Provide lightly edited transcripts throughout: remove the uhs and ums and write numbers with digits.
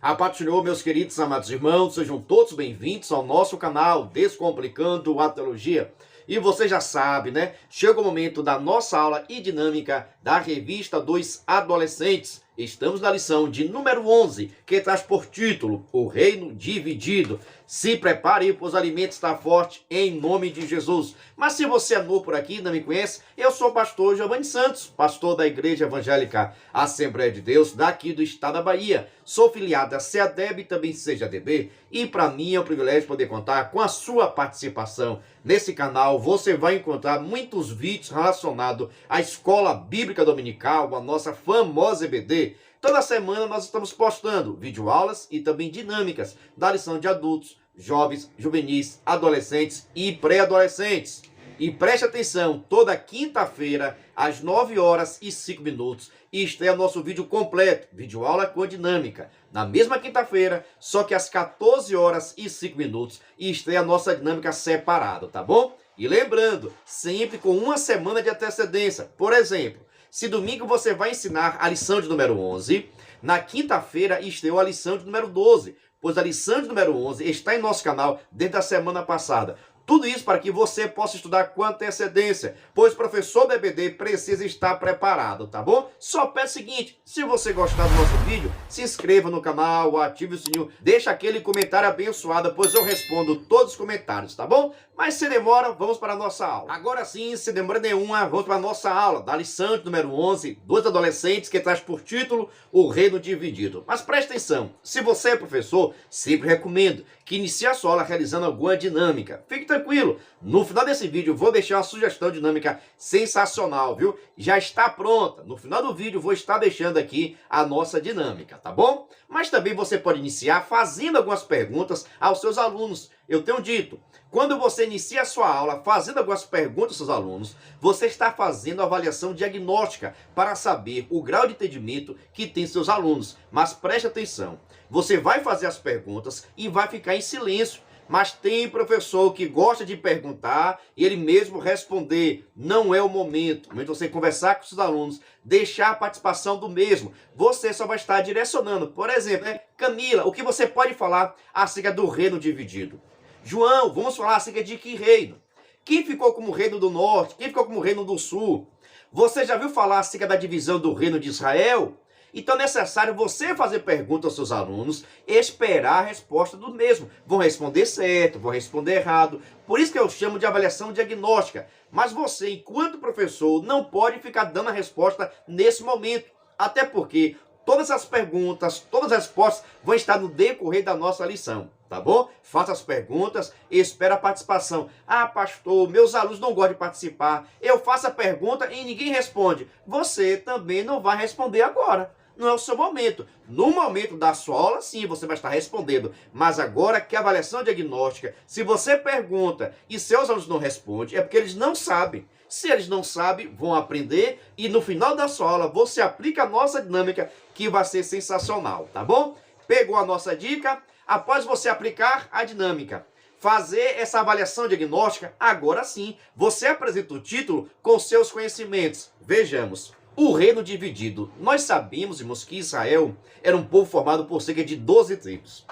A paz do Senhor, meus queridos amados irmãos, sejam todos bem-vindos ao nosso canal Descomplicando a Teologia. E você já sabe, né? Chega o momento da nossa aula e dinâmica da revista dos adolescentes. Estamos na lição de número 11, que traz por título O Reino Dividido. Se prepare, pois o alimento está forte, em nome de Jesus. Mas se você é novo por aqui e não me conhece, eu sou o pastor Giovanni Santos, pastor da Igreja Evangélica Assembleia de Deus, daqui do estado da Bahia. Sou filiado a CEADEB e também CEADB, e para mim é um privilégio poder contar com a sua participação. Nesse canal você vai encontrar muitos vídeos relacionados à Escola Bíblica Dominical, a nossa famosa EBD. Toda semana nós estamos postando videoaulas e também dinâmicas da lição de adultos, jovens, juvenis, adolescentes e pré-adolescentes. E preste atenção, toda quinta-feira, às 9h05, estreia nosso vídeo completo, videoaula com dinâmica. Na mesma quinta-feira, só que às 14h05, estreia a nossa dinâmica separada, tá bom? E lembrando, sempre com uma semana de antecedência. Por exemplo, se domingo você vai ensinar a lição de número 11, na quinta-feira estreou a lição de número 12, pois a lição de número 11 está em nosso canal desde a semana passada. Tudo isso para que você possa estudar com antecedência, pois o professor da EBD precisa estar preparado, tá bom? Só peço o seguinte, se você gostar do nosso vídeo, se inscreva no canal, ative o sininho, deixa aquele comentário abençoado, pois eu respondo todos os comentários, tá bom? Mas sem demora, vamos para a nossa aula. Agora sim, sem demora nenhuma, vamos para a nossa aula da lição de número 11, dos adolescentes, que traz por título O Reino Dividido. Mas preste atenção, se você é professor, sempre recomendo que inicie a sua aula realizando alguma dinâmica. Fique tranquilo, no final desse vídeo eu vou deixar uma sugestão dinâmica sensacional, viu? Já está pronta. No final do vídeo eu vou estar deixando aqui a nossa dinâmica, tá bom? Mas também você pode iniciar fazendo algumas perguntas aos seus alunos. Eu tenho dito, quando você inicia a sua aula fazendo algumas perguntas aos seus alunos, você está fazendo a avaliação diagnóstica para saber o grau de entendimento que tem seus alunos. Mas preste atenção, você vai fazer as perguntas e vai ficar em silêncio. Mas tem professor que gosta de perguntar e ele mesmo responder. Não é o momento. Mas você conversar com seus alunos, deixar a participação do mesmo. Você só vai estar direcionando. Por exemplo, Camila, o que você pode falar acerca do reino dividido? João, vamos falar acerca de que reino? Quem ficou como reino do norte? Quem ficou como reino do sul? Você já viu falar acerca da divisão do reino de Israel? Então é necessário você fazer perguntas aos seus alunos e esperar a resposta do mesmo. Vão responder certo, vão responder errado. Por isso que eu chamo de avaliação diagnóstica. Mas você, enquanto professor, não pode ficar dando a resposta nesse momento. Até porque todas as perguntas, todas as respostas vão estar no decorrer da nossa lição. Tá bom? Faça as perguntas e espera a participação. Ah, pastor, meus alunos não gostam de participar. Eu faço a pergunta e ninguém responde. Você também não vai responder agora. Não é o seu momento. No momento da sua aula, sim, você vai estar respondendo. Mas agora que a avaliação diagnóstica, se você pergunta e seus alunos não respondem, é porque eles não sabem. Se eles não sabem, vão aprender e no final da sua aula você aplica a nossa dinâmica, que vai ser sensacional, tá bom? Pegou a nossa dica? Após você aplicar a dinâmica, fazer essa avaliação diagnóstica, agora sim, você apresenta o título com seus conhecimentos. Vejamos. O reino dividido. Nós sabemos, irmãos, que Israel era um povo formado por cerca de 12 tribos.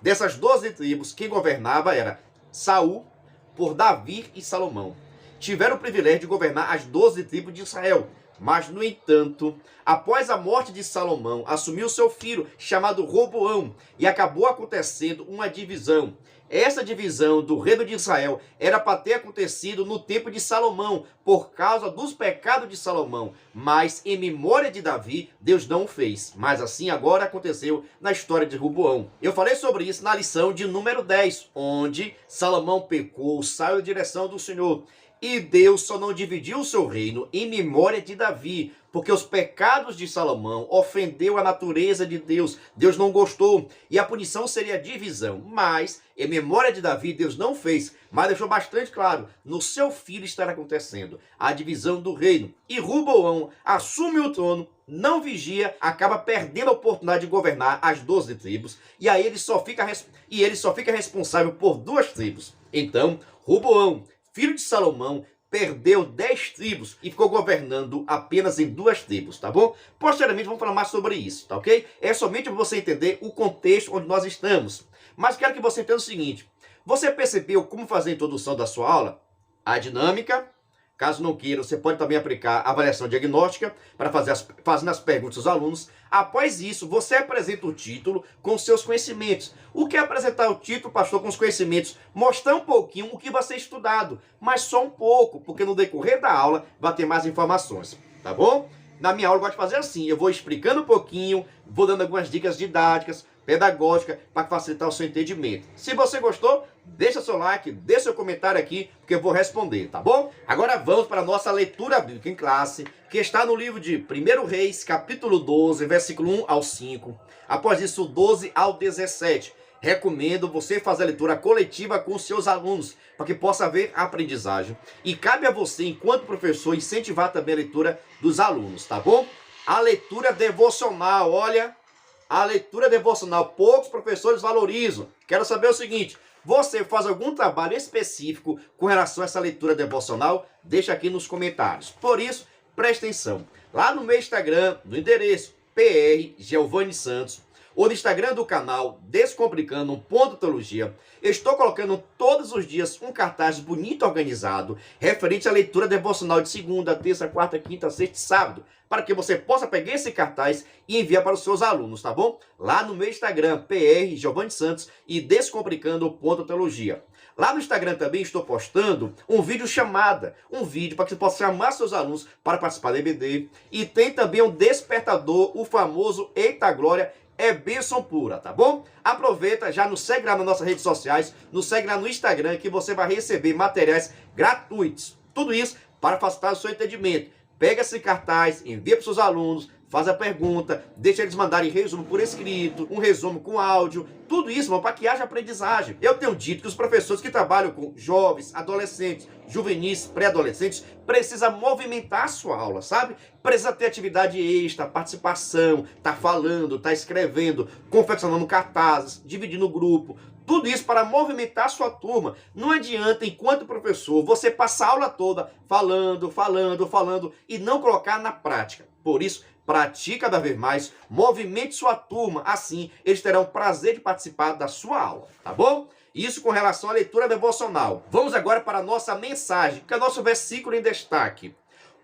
Dessas 12 tribos, quem governava era Saul, por Davi e Salomão. Tiveram o privilégio de governar as 12 tribos de Israel. Mas, no entanto, após a morte de Salomão, assumiu seu filho, chamado Roboão, e acabou acontecendo uma divisão. Essa divisão do reino de Israel era para ter acontecido no tempo de Salomão, por causa dos pecados de Salomão. Mas, em memória de Davi, Deus não o fez. Mas assim agora aconteceu na história de Roboão. Eu falei sobre isso na lição de número 10, onde Salomão pecou, saiu da direção do Senhor. E Deus só não dividiu o seu reino em memória de Davi, porque os pecados de Salomão ofendeu a natureza de Deus. Deus não gostou e a punição seria a divisão. Mas, em memória de Davi, Deus não fez, mas deixou bastante claro, no seu filho estará acontecendo a divisão do reino. E Roboão assume o trono, não vigia, acaba perdendo a oportunidade de governar as 12 tribos, e aí ele só fica responsável por 2 tribos. Então, Roboão, filho de Salomão, perdeu 10 tribos e ficou governando apenas em 2 tribos, tá bom? Posteriormente vamos falar mais sobre isso, tá ok? É somente para você entender o contexto onde nós estamos. Mas quero que você entenda o seguinte: você percebeu como fazer a introdução da sua aula? A dinâmica. Caso não queira, você pode também aplicar a avaliação diagnóstica para fazendo as perguntas aos alunos. Após isso, você apresenta o título com seus conhecimentos. O que é apresentar o título, pastor, com os conhecimentos? Mostrar um pouquinho o que vai ser estudado, mas só um pouco, porque no decorrer da aula vai ter mais informações, tá bom? Na minha aula eu gosto de fazer assim, eu vou explicando um pouquinho, vou dando algumas dicas didáticas, pedagógica, para facilitar o seu entendimento. Se você gostou, deixa seu like, deixa seu comentário aqui, porque eu vou responder, tá bom? Agora vamos para a nossa leitura bíblica em classe, que está no livro de 1 Reis, capítulo 12, versículo 1 ao 5. Após isso, 12 ao 17. Recomendo você fazer a leitura coletiva com seus alunos, para que possa haver aprendizagem. E cabe a você, enquanto professor, incentivar também a leitura dos alunos, tá bom? A leitura devocional, olha... A leitura devocional, poucos professores valorizam. Quero saber o seguinte: você faz algum trabalho específico com relação a essa leitura devocional? Deixa aqui nos comentários. Por isso, preste atenção. Lá no meu Instagram, no endereço PR Giovanni Santos, ou no Instagram do canal Descomplicando um Ponto de Teologia, eu estou colocando todos os dias um cartaz bonito organizado referente à leitura devocional de segunda, terça, quarta, quinta, sexta e sábado, para que você possa pegar esse cartaz e enviar para os seus alunos, tá bom? Lá no meu Instagram, PR Giovanni Santos e Descomplicando o Ponto de Teologia. Lá no Instagram também estou postando um vídeo chamada, um vídeo para que você possa chamar seus alunos para participar da EBD. E tem também um despertador, o famoso Eita Glória, é bênção pura, tá bom? Aproveita, já nos segue lá nas nossas redes sociais, nos segue lá no Instagram, que você vai receber materiais gratuitos. Tudo isso para facilitar o seu entendimento. Pega esse cartaz, envia para os seus alunos, faz a pergunta, deixa eles mandarem resumo por escrito, um resumo com áudio, tudo isso, para que haja aprendizagem. Eu tenho dito que os professores que trabalham com jovens, adolescentes, juvenis, pré-adolescentes, precisam movimentar a sua aula, sabe? Precisa ter atividade extra, participação, tá falando, tá escrevendo, confeccionando cartazes, dividindo o grupo. Tudo isso para movimentar a sua turma. Não adianta, enquanto professor, você passar a aula toda falando e não colocar na prática. Por isso, pratique cada vez mais, movimente sua turma, assim eles terão prazer de participar da sua aula, tá bom? Isso com relação à leitura devocional. Vamos agora para a nossa mensagem, que é o nosso versículo em destaque.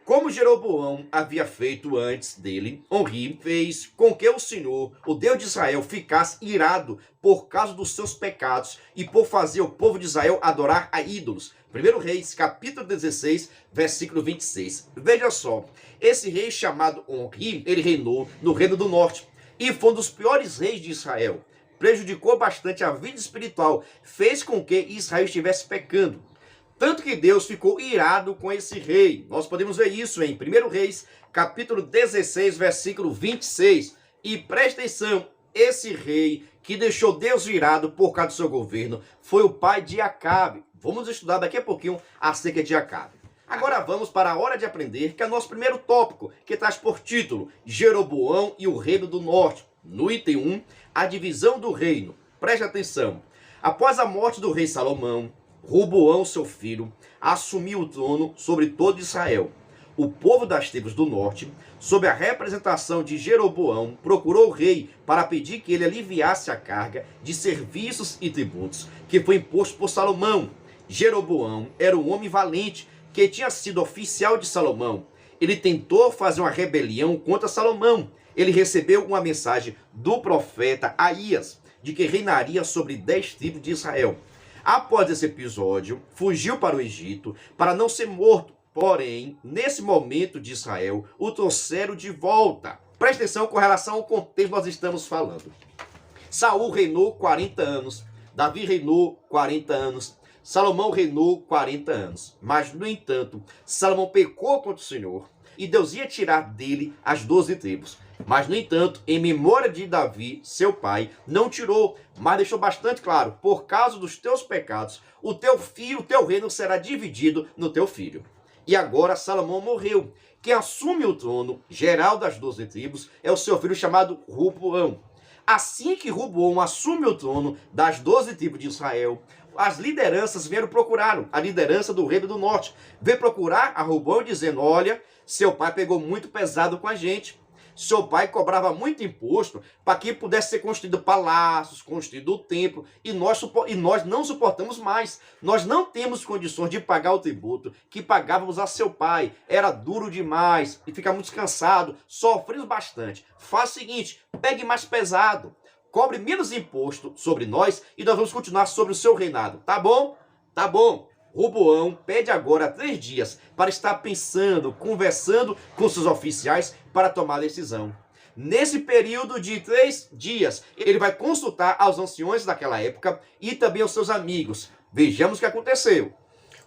Como Jeroboão havia feito antes dele, Onri fez com que o Senhor, o Deus de Israel, ficasse irado por causa dos seus pecados e por fazer o povo de Israel adorar a ídolos. 1 Reis, capítulo 16, versículo 26. Veja só, esse rei chamado Onri, ele reinou no Reino do Norte e foi um dos piores reis de Israel. Prejudicou bastante a vida espiritual, fez com que Israel estivesse pecando. Tanto que Deus ficou irado com esse rei. Nós podemos ver isso em 1 Reis, capítulo 16, versículo 26. E presta atenção, esse rei que deixou Deus irado por causa do seu governo foi o pai de Acabe. Vamos estudar daqui a pouquinho acerca de Acabe. Agora vamos para a hora de aprender, que é o nosso primeiro tópico, que traz por título Jeroboão e o Reino do Norte. No item 1, a divisão do reino. Preste atenção. Após a morte do rei Salomão, Roboão, seu filho, assumiu o trono sobre todo Israel. O povo das tribos do norte, sob a representação de Jeroboão, procurou o rei para pedir que ele aliviasse a carga de serviços e tributos que foi imposto por Salomão. Jeroboão era um homem valente que tinha sido oficial de Salomão. Ele tentou fazer uma rebelião contra Salomão. Ele recebeu uma mensagem do profeta Aías de que reinaria sobre 10 tribos de Israel. Após esse episódio, fugiu para o Egito para não ser morto. Porém, nesse momento de Israel, o trouxeram de volta. Presta atenção com relação ao contexto que nós estamos falando. Saul reinou 40 anos, Davi reinou 40 anos, Salomão reinou 40 anos. Mas, no entanto, Salomão pecou contra o Senhor e Deus ia tirar dele as 12 tribos. Mas, no entanto, em memória de Davi, seu pai, não tirou, mas deixou bastante claro: por causa dos teus pecados, o teu filho, o teu reino será dividido no teu filho. E agora Salomão morreu. Quem assume o trono geral das 12 tribos é o seu filho chamado Roboão. Assim que Roboão assume o trono das 12 tribos de Israel, as lideranças vieram procurar, a liderança do reino do norte, veio procurar a Roboão dizendo: olha, seu pai pegou muito pesado com a gente. Seu pai cobrava muito imposto para que pudesse ser construído palácios, construído o templo, e nós não suportamos mais. Nós não temos condições de pagar o tributo que pagávamos a seu pai. Era duro demais e ficamos cansados, sofremos bastante. Faz o seguinte, pegue mais pesado, cobre menos imposto sobre nós e nós vamos continuar sobre o seu reinado. Tá bom? Tá bom. Roboão pede agora 3 dias para estar pensando, conversando com seus oficiais para tomar a decisão. Nesse período de 3 dias, ele vai consultar aos anciões daquela época e também aos seus amigos. Vejamos o que aconteceu.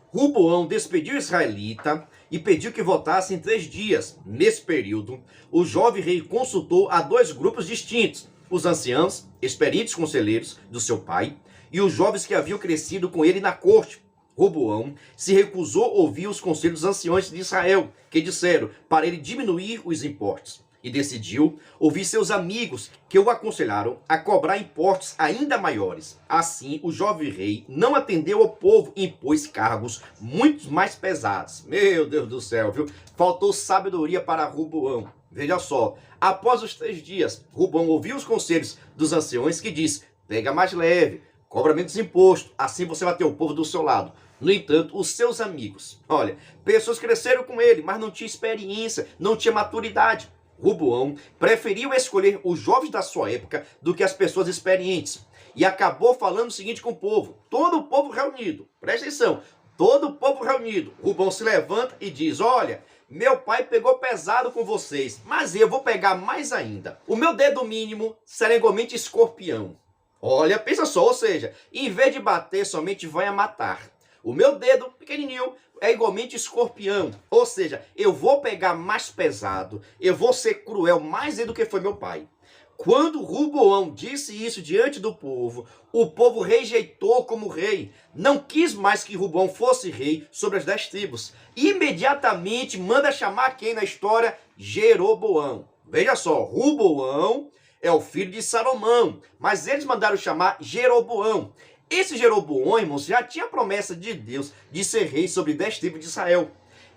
Roboão despediu o israelita e pediu que votasse em 3 dias. Nesse período, o jovem rei consultou a 2 grupos distintos: os anciãos, experientes conselheiros do seu pai, e os jovens que haviam crescido com ele na corte. Roboão se recusou a ouvir os conselhos dos anciões de Israel, que disseram para ele diminuir os impostos, e decidiu ouvir seus amigos, que o aconselharam a cobrar impostos ainda maiores. Assim, o jovem rei não atendeu ao povo e impôs cargos muito mais pesados. Meu Deus do céu, viu? Faltou sabedoria para Roboão. Veja só, após os 3 dias, Roboão ouviu os conselhos dos anciões, que diz: pega mais leve, cobra menos imposto, assim você vai ter o povo do seu lado. No entanto, os seus amigos, olha, pessoas cresceram com ele, mas não tinha experiência, não tinha maturidade. Roboão preferiu escolher os jovens da sua época do que as pessoas experientes. E acabou falando o seguinte com o povo, todo o povo reunido, presta atenção, todo o povo reunido. Roboão se levanta e diz: olha, meu pai pegou pesado com vocês, mas eu vou pegar mais ainda. O meu dedo mínimo será igualmente escorpião. Olha, pensa só, ou seja, em vez de bater, somente vai a matar. O meu dedo pequenininho é igualmente escorpião. Ou seja, eu vou pegar mais pesado, eu vou ser cruel mais do que foi meu pai. Quando Roboão disse isso diante do povo, o povo rejeitou como rei. Não quis mais que Roboão fosse rei sobre as 10 tribos. Imediatamente manda chamar quem na história? Jeroboão. Veja só, Roboão é o filho de Salomão, mas eles mandaram chamar Jeroboão. Esse Jeroboão, irmãos, já tinha a promessa de Deus de ser rei sobre 10 tribos de Israel.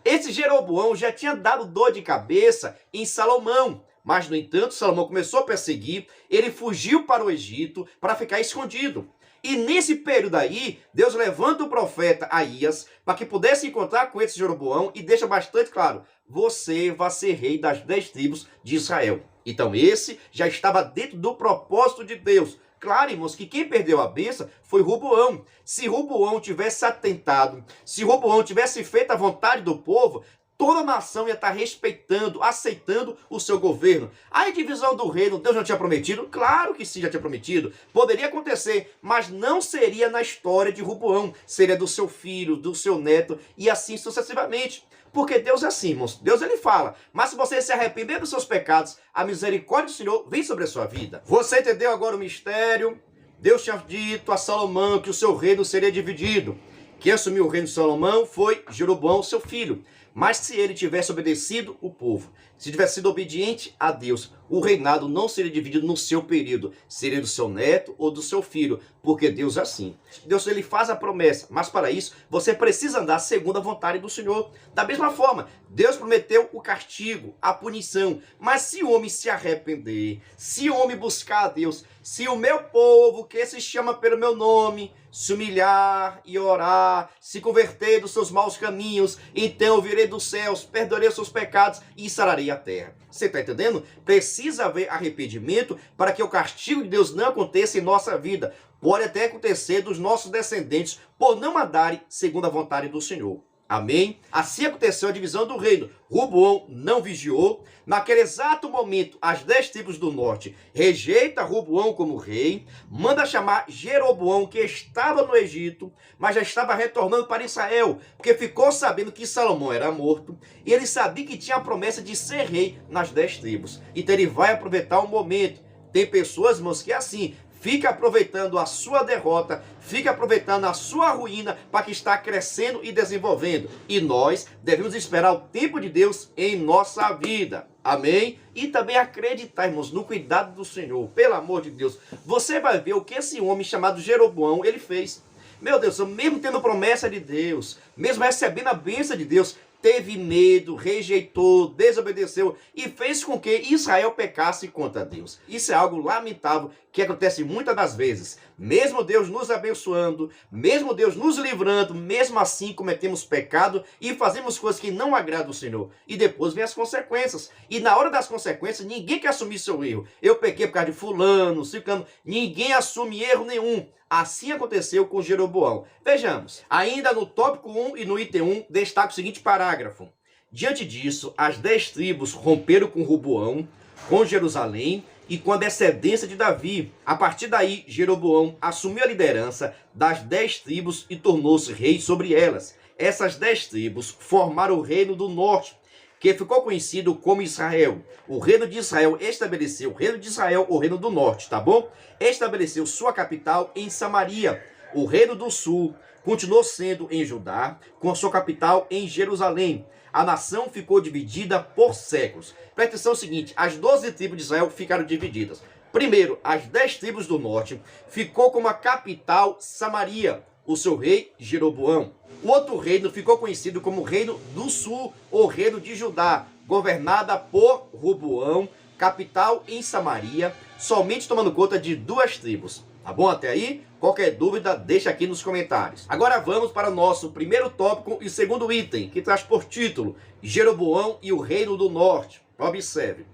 Esse Jeroboão já tinha dado dor de cabeça em Salomão. Mas, no entanto, Salomão começou a perseguir, ele fugiu para o Egito para ficar escondido. E nesse período aí, Deus levanta o profeta Aías para que pudesse encontrar com esse Jeroboão e deixa bastante claro: você vai ser rei das 10 tribos de Israel. Então esse já estava dentro do propósito de Deus. Claro, irmãos, que quem perdeu a bênção foi Roboão. Se Roboão tivesse atentado, se Roboão tivesse feito a vontade do povo, toda a nação ia estar respeitando, aceitando o seu governo. A divisão do reino, Deus não tinha prometido? Claro que sim, já tinha prometido. Poderia acontecer, mas não seria na história de Roboão. Seria do seu filho, do seu neto e assim sucessivamente. Porque Deus é assim, irmãos. Deus, ele fala: mas se você se arrepender dos seus pecados, a misericórdia do Senhor vem sobre a sua vida. Você entendeu agora o mistério? Deus tinha dito a Salomão que o seu reino seria dividido. Quem assumiu o reino de Salomão foi Jeroboão, seu filho. Mas se ele tivesse obedecido o povo, se tivesse sido obediente a Deus, o reinado não seria dividido no seu período, seria do seu neto ou do seu filho, porque Deus é assim. Deus, ele faz a promessa, mas para isso você precisa andar segundo a vontade do Senhor. Da mesma forma, Deus prometeu o castigo, a punição, mas se o homem se arrepender, se o homem buscar a Deus, se o meu povo, que se chama pelo meu nome, se humilhar e orar, se converter dos seus maus caminhos, então eu virei dos céus, perdoarei os seus pecados e sararei a terra. Você está entendendo? Precisa haver arrependimento para que o castigo de Deus não aconteça em nossa vida. Pode até acontecer dos nossos descendentes por não andarem segundo a vontade do Senhor. Amém? Assim aconteceu a divisão do reino. Roboão não vigiou. Naquele exato momento, as 10 tribos do norte rejeita Roboão como rei, manda chamar Jeroboão, que estava no Egito, mas já estava retornando para Israel, porque ficou sabendo que Salomão era morto, e ele sabia que tinha a promessa de ser rei nas 10 tribos. Então ele vai aproveitar o momento. Tem pessoas, irmãos, que é assim: fica aproveitando a sua derrota, fica aproveitando a sua ruína para que está crescendo e desenvolvendo. E nós devemos esperar o tempo de Deus em nossa vida. Amém? E também acreditar, irmãos, no cuidado do Senhor. Pelo amor de Deus. Você vai ver o que esse homem chamado Jeroboão, ele fez. Meu Deus, mesmo tendo promessa de Deus, mesmo recebendo a bênção de Deus, teve medo, rejeitou, desobedeceu e fez com que Israel pecasse contra Deus. Isso é algo lamentável que acontece muitas das vezes. Mesmo Deus nos abençoando, mesmo Deus nos livrando, mesmo assim cometemos pecado e fazemos coisas que não agradam o Senhor. E depois vem as consequências. E na hora das consequências, ninguém quer assumir seu erro. Eu pequei por causa de fulano, ciclano. Ninguém assume erro nenhum. Assim aconteceu com Jeroboão. Vejamos, ainda no tópico 1 e no item 1, destaca o seguinte parágrafo. Diante disso, as 10 tribos romperam com Roboão, com Jerusalém e com a descendência de Davi. A partir daí, Jeroboão assumiu a liderança das 10 tribos e tornou-se rei sobre elas. Essas 10 tribos formaram o reino do norte, que ficou conhecido como Israel. O reino de Israel estabeleceu, o reino de Israel, o reino do norte, tá bom? Estabeleceu sua capital em Samaria. O reino do sul continuou sendo em Judá, com a sua capital em Jerusalém. A nação ficou dividida por séculos. Presta atenção, o seguinte, as 12 tribos de Israel ficaram divididas. Primeiro, as 10 tribos do norte ficou como a capital Samaria, o seu rei Jeroboão. O outro reino ficou conhecido como Reino do Sul, ou Reino de Judá, governada por Roboão, capital em Samaria, somente tomando conta de 2 tribos. Tá bom até aí? Qualquer dúvida, deixa aqui nos comentários. Agora vamos para o nosso primeiro tópico e segundo item, que traz por título Jeroboão e o Reino do Norte. Observe.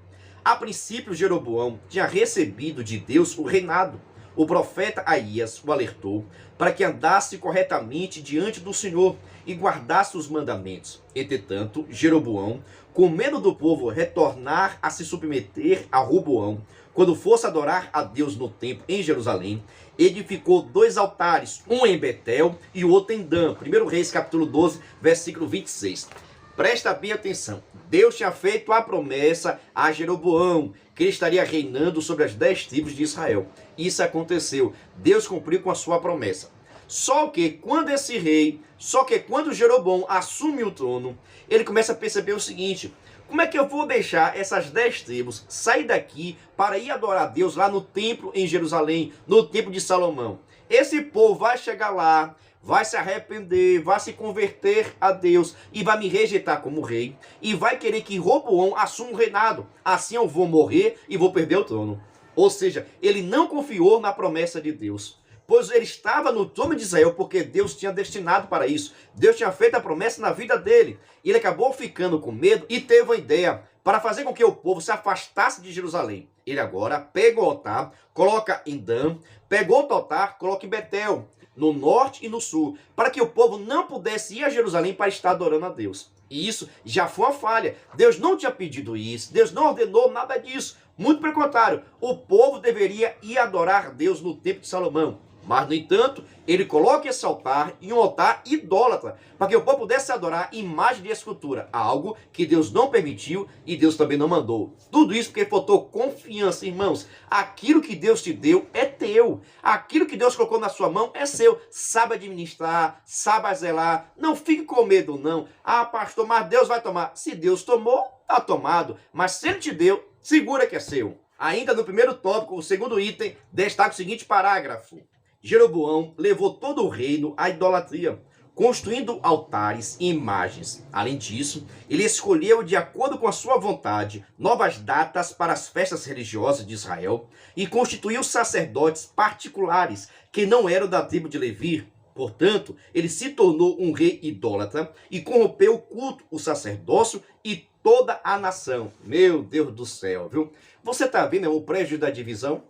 A princípio, Jeroboão tinha recebido de Deus o reinado. O profeta Aías o alertou para que andasse corretamente diante do Senhor e guardasse os mandamentos. Entretanto, Jeroboão, com medo do povo retornar a se submeter a Roboão, quando fosse adorar a Deus no templo em Jerusalém, edificou 2 altares, um em Betel e o outro em Dan. 1 Reis capítulo 12, versículo 26. Presta bem atenção. Deus tinha feito a promessa a Jeroboão, que ele estaria reinando sobre as 10 tribos de Israel. Isso aconteceu. Deus cumpriu com a sua promessa. Só que quando Jeroboão assume o trono, ele começa a perceber o seguinte: como é que eu vou deixar essas 10 tribos sair daqui para ir adorar a Deus lá no templo em Jerusalém, no templo de Salomão? Esse povo vai chegar lá, vai se arrepender, vai se converter a Deus e vai me rejeitar como rei e vai querer que Roboão assuma o reinado. Assim eu vou morrer e vou perder o trono. Ou seja, ele não confiou na promessa de Deus, pois ele estava no trono de Israel porque Deus tinha destinado para isso. Deus tinha feito a promessa na vida dele. Ele acabou ficando com medo e teve uma ideia para fazer com que o povo se afastasse de Jerusalém. Ele agora pega o altar, coloca em Dan, pegou outro altar, coloca em Betel, no norte e no sul, para que o povo não pudesse ir a Jerusalém para estar adorando a Deus. E isso já foi uma falha. Deus não tinha pedido isso, Deus não ordenou nada disso. Muito pelo contrário, o povo deveria ir adorar Deus no templo de Salomão. Mas, no entanto, ele coloca esse altar em um altar idólatra, para que o povo pudesse adorar imagem de escultura, algo que Deus não permitiu e Deus também não mandou. Tudo isso porque faltou confiança, irmãos. Aquilo que Deus te deu é teu. Aquilo que Deus colocou na sua mão é seu. Sabe administrar, sabe zelar. Não fique com medo, não. Ah, pastor, mas Deus vai tomar. Se Deus tomou, está tomado. Mas se Ele te deu, segura que é seu. Ainda no primeiro tópico, o segundo item, destaca o seguinte parágrafo. Jeroboão levou todo o reino à idolatria, construindo altares e imagens. Além disso, ele escolheu, de acordo com a sua vontade, novas datas para as festas religiosas de Israel e constituiu sacerdotes particulares que não eram da tribo de Levi. Portanto, ele se tornou um rei idólatra e corrompeu o culto, o sacerdócio e toda a nação. Meu Deus do céu, viu? Você está vendo o préjuízo da divisão?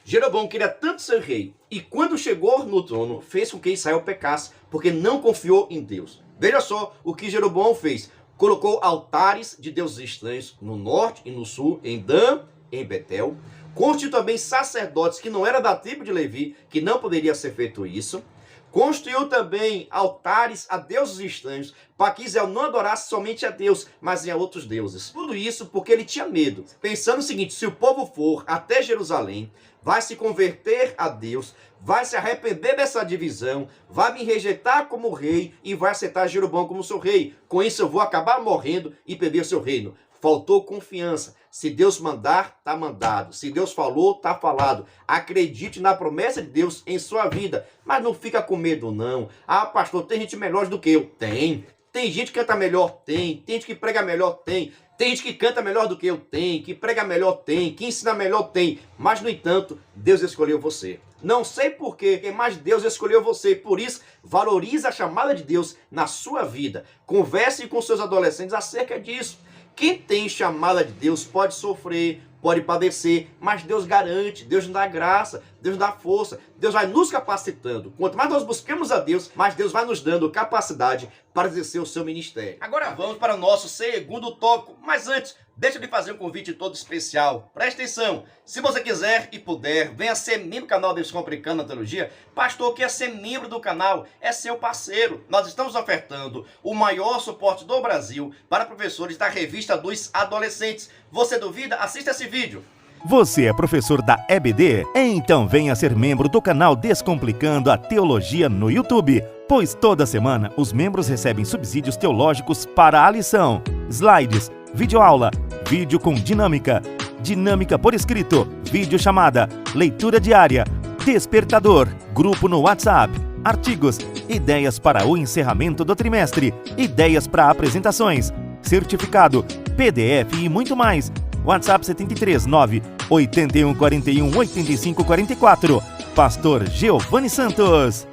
Jeroboão queria tanto ser rei, e quando chegou no trono, fez com que Israel pecasse, porque não confiou em Deus. Veja só o que Jeroboão fez. Colocou altares de deuses estranhos no norte e no sul, em Dan, em Betel. Construiu também sacerdotes que não eram da tribo de Levi, que não poderia ser feito isso. Construiu também altares a deuses estranhos, para que Israel não adorasse somente a Deus, mas a outros deuses. Tudo isso porque ele tinha medo, pensando o seguinte: se o povo for até Jerusalém, vai se converter a Deus, vai se arrepender dessa divisão, vai me rejeitar como rei e vai aceitar Jeroboão como seu rei. Com isso eu vou acabar morrendo e perder seu reino. faltou confiança. Se Deus mandar, tá mandado. Se Deus falou, tá falado. Acredite na promessa de Deus em sua vida, mas não fica com medo não. Ah, pastor, tem gente melhor do que eu? Tem. Tem gente que canta melhor? Tem. Tem gente que prega melhor? Tem. Tem gente que canta melhor do que eu? Tem. Que prega melhor? Tem. Que ensina melhor? Tem. Mas, no entanto, Deus escolheu você. Não sei porquê, mas Deus escolheu você. Por isso, valorize a chamada de Deus na sua vida. Converse com seus adolescentes acerca disso. Quem tem chamada de Deus pode sofrer, pode padecer, mas Deus garante, Deus nos dá graça, Deus nos dá força, Deus vai nos capacitando. Quanto mais nós buscamos a Deus, mais Deus vai nos dando capacidade para exercer o seu ministério. Agora vamos para o nosso segundo tópico, mas antes, deixa eu lhe fazer um convite todo especial. Presta atenção, se você quiser e puder, venha ser membro do canal Descomplicando a Teologia. Pastor, que é ser membro do canal é seu parceiro. Nós estamos ofertando o maior suporte do Brasil para professores da revista dos adolescentes. Você duvida? Assista esse vídeo. Você é professor da EBD? Então venha ser membro do canal Descomplicando a Teologia no YouTube, pois toda semana os membros recebem subsídios teológicos para a lição, slides, videoaula, vídeo com dinâmica, dinâmica por escrito, vídeo chamada, leitura diária, despertador, grupo no WhatsApp, artigos, ideias para o encerramento do trimestre, ideias para apresentações, certificado, PDF e muito mais. WhatsApp 73 9 81 41 85 44. Pastor Giovanni Santos.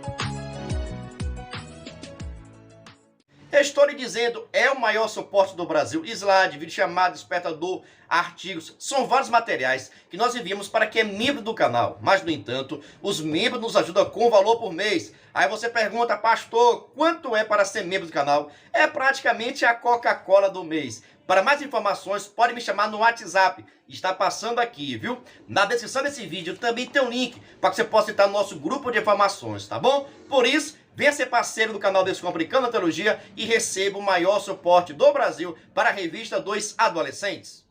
Estou lhe dizendo, é o maior suporte do Brasil. Slide, vídeo chamado, despertador, artigos. São vários materiais que nós enviamos para quem é membro do canal. Mas, no entanto, os membros nos ajudam com valor por mês. Aí você pergunta, pastor, quanto é para ser membro do canal? É praticamente a Coca-Cola do mês. Para mais informações, pode me chamar no WhatsApp. Está passando aqui, viu? Na descrição desse vídeo também tem um link para que você possa entrar no nosso grupo de informações, tá bom? Por isso, venha ser parceiro do canal Descomplicando a Teologia e receba o maior suporte do Brasil para a revista dos adolescentes.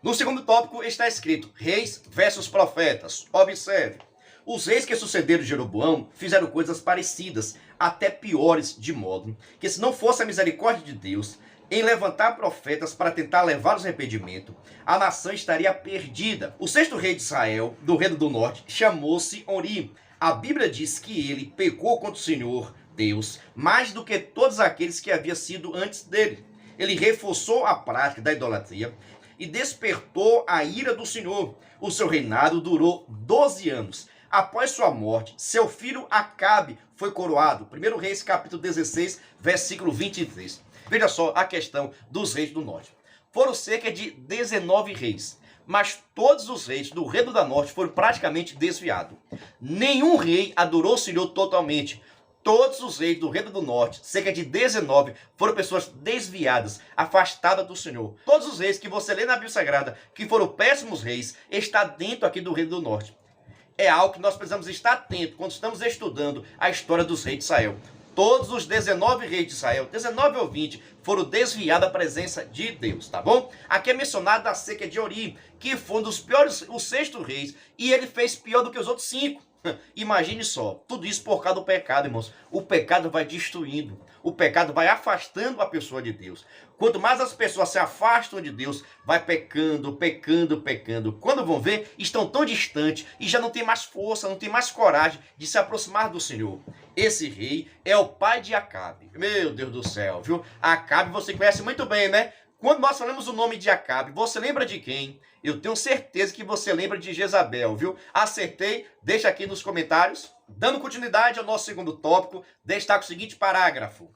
No segundo tópico está escrito Reis versus Profetas. Observe. Os reis que sucederam Jeroboão fizeram coisas parecidas, até piores, de modo que, se não fosse a misericórdia de Deus em levantar profetas para tentar levá-los ao arrependimento, a nação estaria perdida. O sexto rei de Israel, do reino do norte, chamou-se Ori. A Bíblia diz que ele pecou contra o Senhor Deus mais do que todos aqueles que haviam sido antes dele. Ele reforçou a prática da idolatria e despertou a ira do Senhor. O seu reinado durou 12 anos. Após sua morte, seu filho Acabe foi coroado. 1 Reis, capítulo 16, versículo 23. Veja só a questão dos reis do norte. Foram cerca de 19 reis, mas todos os reis do reino do norte foram praticamente desviados. Nenhum rei adorou o Senhor totalmente. Todos os reis do reino do norte, cerca de 19, foram pessoas desviadas, afastadas do Senhor. Todos os reis que você lê na Bíblia Sagrada, que foram péssimos reis, está dentro aqui do reino do norte. É algo que nós precisamos estar atentos quando estamos estudando a história dos reis de Israel. Todos os 19 reis de Israel, 19 ou 20, foram desviados da presença de Deus, tá bom? Aqui é mencionado acerca de Ori, que foi um dos piores, o sexto rei, e ele fez pior do que os outros 5. Imagine só, tudo isso por causa do pecado, irmãos. O pecado vai destruindo, o pecado vai afastando a pessoa de Deus. Quanto mais as pessoas se afastam de Deus, vai pecando, pecando, pecando. Quando vão ver, estão tão distantes e já não tem mais força, não tem mais coragem de se aproximar do Senhor. Esse rei é o pai de Acabe. Meu Deus do céu, viu? Acabe você conhece muito bem, né? Quando nós falamos o nome de Acabe, você lembra de quem? Eu tenho certeza que você lembra de Jezabel, viu? Acertei? Deixa aqui nos comentários. Dando continuidade ao nosso segundo tópico, destaca o seguinte parágrafo.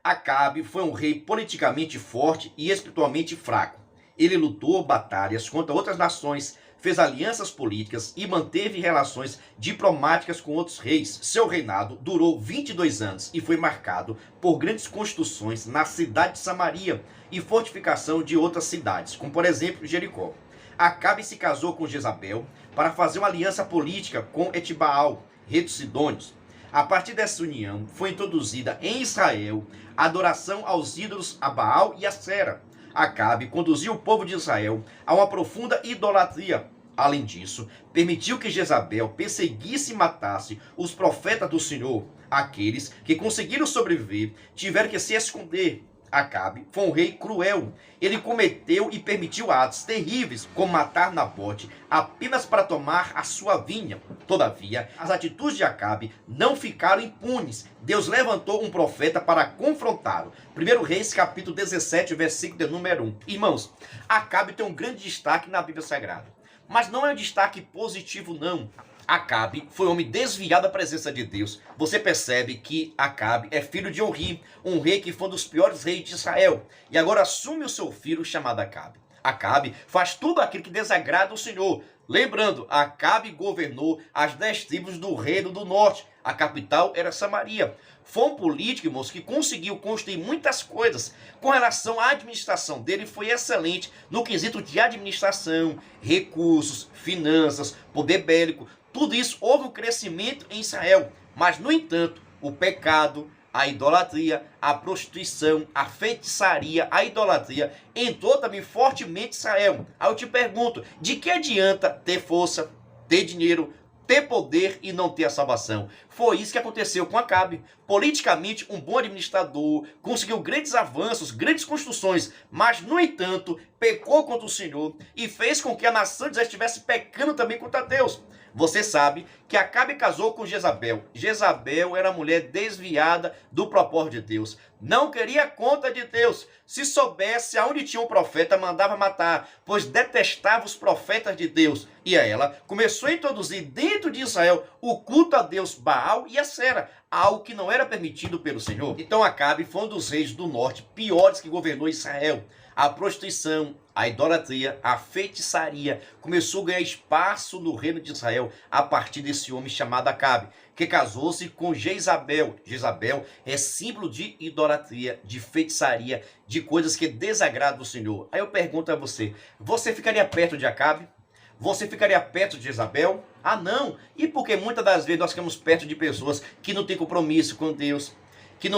Acabe foi um rei politicamente forte e espiritualmente fraco. Ele lutou batalhas contra outras nações, fez alianças políticas e manteve relações diplomáticas com outros reis. Seu reinado durou 22 anos e foi marcado por grandes construções na cidade de Samaria e fortificação de outras cidades, como por exemplo Jericó. Acabe se casou com Jezabel para fazer uma aliança política com Etibaal, rei dos Sidônios. A partir dessa união, foi introduzida em Israel a adoração aos ídolos a Baal e a Sera. Acabe conduziu o povo de Israel a uma profunda idolatria. Além disso, permitiu que Jezabel perseguisse e matasse os profetas do Senhor. Aqueles que conseguiram sobreviver tiveram que se esconder. Acabe foi um rei cruel. Ele cometeu e permitiu atos terríveis, como matar Nabote, apenas para tomar a sua vinha. Todavia, as atitudes de Acabe não ficaram impunes. Deus levantou um profeta para confrontá-lo. 1 Reis, capítulo 17, versículo de número 1. Irmãos, Acabe tem um grande destaque na Bíblia Sagrada. Mas não é um destaque positivo, não. Acabe foi um homem desviado da presença de Deus. Você percebe que Acabe é filho de Onri, um rei que foi um dos piores reis de Israel. E agora assume o seu filho chamado Acabe. Acabe faz tudo aquilo que desagrada o Senhor. Lembrando, Acabe governou as 10 tribos do reino do norte. A capital era Samaria. Foi um político, irmãos, que conseguiu construir muitas coisas. Com relação à administração dele, foi excelente no quesito de administração, recursos, finanças, poder bélico. Tudo isso houve um crescimento em Israel. Mas, no entanto, o pecado, a idolatria, a prostituição, a feitiçaria, a idolatria entrou também fortemente em Israel. Aí eu te pergunto, de que adianta ter força, ter dinheiro, ter poder e não ter a salvação? Foi isso que aconteceu com Acabe. Politicamente, um bom administrador, conseguiu grandes avanços, grandes construções, mas, no entanto, pecou contra o Senhor e fez com que a nação de Israel estivesse pecando também contra Deus. Você sabe que Acabe casou com Jezabel. Jezabel era mulher desviada do propósito de Deus. Não queria conta de Deus. Se soubesse aonde tinha um profeta, mandava matar, pois detestava os profetas de Deus. E ela começou a introduzir dentro de Israel o culto a Deus Baal e Acera, algo que não era permitido pelo Senhor. Então Acabe foi um dos reis do norte piores que governou Israel. A prostituição, a idolatria, a feitiçaria começou a ganhar espaço no reino de Israel a partir desse homem chamado Acabe, que casou-se com Jezabel. Jezabel é símbolo de idolatria, de feitiçaria, de coisas que desagradam o Senhor. Aí eu pergunto a você, você ficaria perto de Acabe? Você ficaria perto de Jezabel? Ah, não! E porque muitas das vezes nós ficamos perto de pessoas que não têm compromisso com Deus, que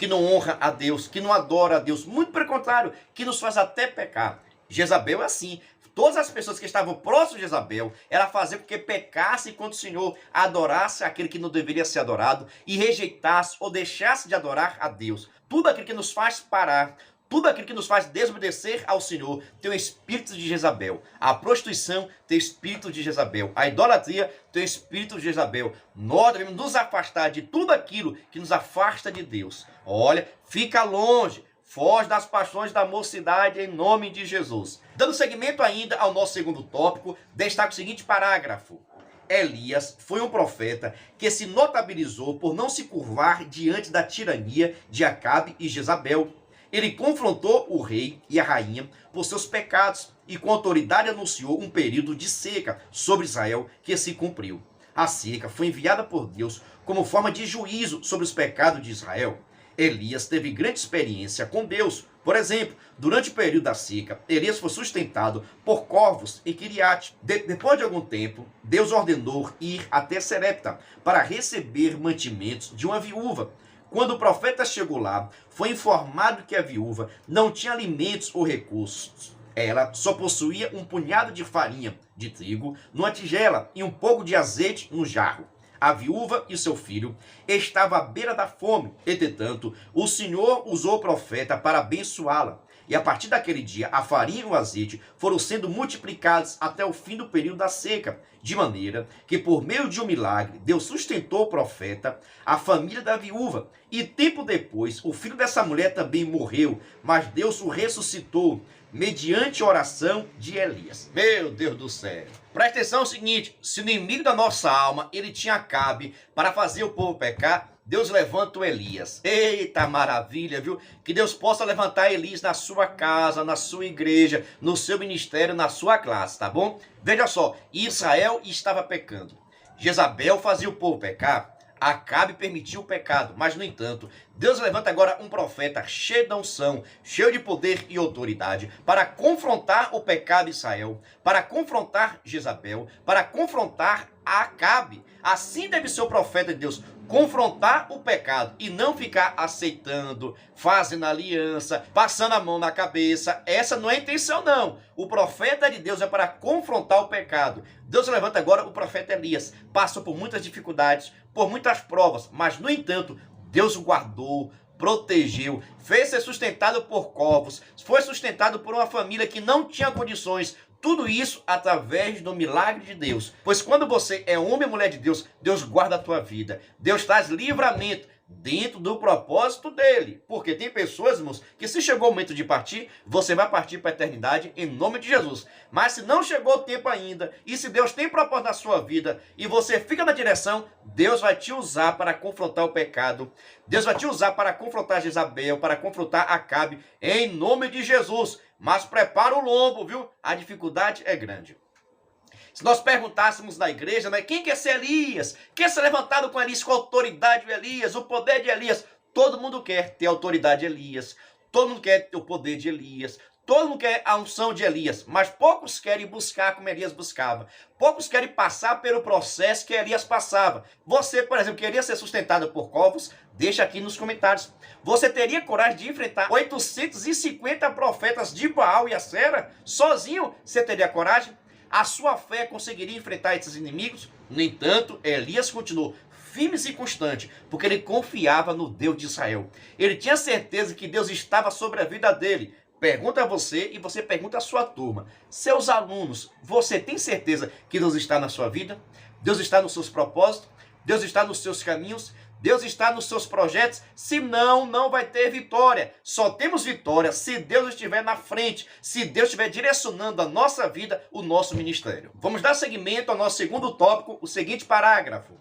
não honra a Deus, que não adora a Deus, muito pelo contrário, que nos faz até pecar. Jezabel é assim. Todas as pessoas que estavam próximas de Jezabel, ela fazia com que pecasse contra o Senhor, adorasse aquele que não deveria ser adorado e rejeitasse ou deixasse de adorar a Deus. Tudo aquilo que nos faz parar, tudo aquilo que nos faz desobedecer ao Senhor tem o espírito de Jezabel. A prostituição tem o espírito de Jezabel. A idolatria tem o espírito de Jezabel. Nós devemos nos afastar de tudo aquilo que nos afasta de Deus. Olha, fica longe. Foge das paixões da mocidade em nome de Jesus. Dando seguimento ainda ao nosso segundo tópico, destaco o seguinte parágrafo. Elias foi um profeta que se notabilizou por não se curvar diante da tirania de Acabe e Jezabel. Ele confrontou o rei e a rainha por seus pecados e com autoridade anunciou um período de seca sobre Israel que se cumpriu. A seca foi enviada por Deus como forma de juízo sobre os pecados de Israel. Elias teve grande experiência com Deus. Por exemplo, durante o período da seca, Elias foi sustentado por corvos em Quiriate. Depois de algum tempo, Deus ordenou ir até Serepta para receber mantimentos de uma viúva. Quando o profeta chegou lá, foi informado que a viúva não tinha alimentos ou recursos. Ela só possuía um punhado de farinha de trigo numa tigela e um pouco de azeite no jarro. A viúva e seu filho estavam à beira da fome. Entretanto, o Senhor usou o profeta para abençoá-la. E a partir daquele dia, a farinha e o azeite foram sendo multiplicados até o fim do período da seca. De maneira que, por meio de um milagre, Deus sustentou o profeta, a família da viúva. E tempo depois, o filho dessa mulher também morreu, mas Deus o ressuscitou, mediante a oração de Elias. Meu Deus do céu. Presta atenção, é o seguinte, se o inimigo da nossa alma, ele tinha Acabe para fazer o povo pecar, Deus levanta o Elias. Eita maravilha, viu? Que Deus possa levantar Elias na sua casa, na sua igreja, no seu ministério, na sua classe, tá bom? Veja só, Israel estava pecando. Jezabel fazia o povo pecar. Acabe permitiu o pecado, mas no entanto, Deus levanta agora um profeta cheio de unção, cheio de poder e autoridade, para confrontar o pecado de Israel, para confrontar Jezabel, para confrontar Acabe. Assim deve ser o profeta de Deus, confrontar o pecado e não ficar aceitando, fazendo aliança, passando a mão na cabeça. Essa não é a intenção, não. O profeta de Deus é para confrontar o pecado. Deus levanta agora o profeta Elias. Passou por muitas dificuldades, por muitas provas, mas no entanto, Deus o guardou, protegeu, fez ser sustentado por corvos, foi sustentado por uma família que não tinha condições. Tudo isso através do milagre de Deus. Pois quando você é homem e mulher de Deus, Deus guarda a tua vida. Deus traz livramento dentro do propósito dele. Porque tem pessoas, irmãos, que se chegou o momento de partir, você vai partir para a eternidade em nome de Jesus. Mas se não chegou o tempo ainda, e se Deus tem propósito na sua vida, e você fica na direção, Deus vai te usar para confrontar o pecado. Deus vai te usar para confrontar Jezabel, para confrontar Acabe, em nome de Jesus. Mas prepara o lombo, viu? A dificuldade é grande. Se nós perguntássemos na igreja, né, quem quer ser Elias? Quer ser levantado com Elias, com a autoridade de Elias, o poder de Elias? Todo mundo quer ter a autoridade de Elias. Todo mundo quer ter o poder de Elias. Todo mundo quer a unção de Elias. Mas poucos querem buscar como Elias buscava. Poucos querem passar pelo processo que Elias passava. Você, por exemplo, queria ser sustentado por corvos? Deixa aqui nos comentários. Você teria coragem de enfrentar 850 profetas de Baal e Acera? Sozinho, você teria coragem? A sua fé conseguiria enfrentar esses inimigos? No entanto, Elias continuou firme e constante, porque ele confiava no Deus de Israel. Ele tinha certeza que Deus estava sobre a vida dele. Pergunta a você e você pergunta à sua turma. Seus alunos, você tem certeza que Deus está na sua vida? Deus está nos seus propósitos? Deus está nos seus caminhos? Deus está nos seus projetos? Senão, não vai ter vitória. Só temos vitória se Deus estiver na frente, se Deus estiver direcionando a nossa vida, o nosso ministério. Vamos dar seguimento ao nosso segundo tópico, o seguinte parágrafo.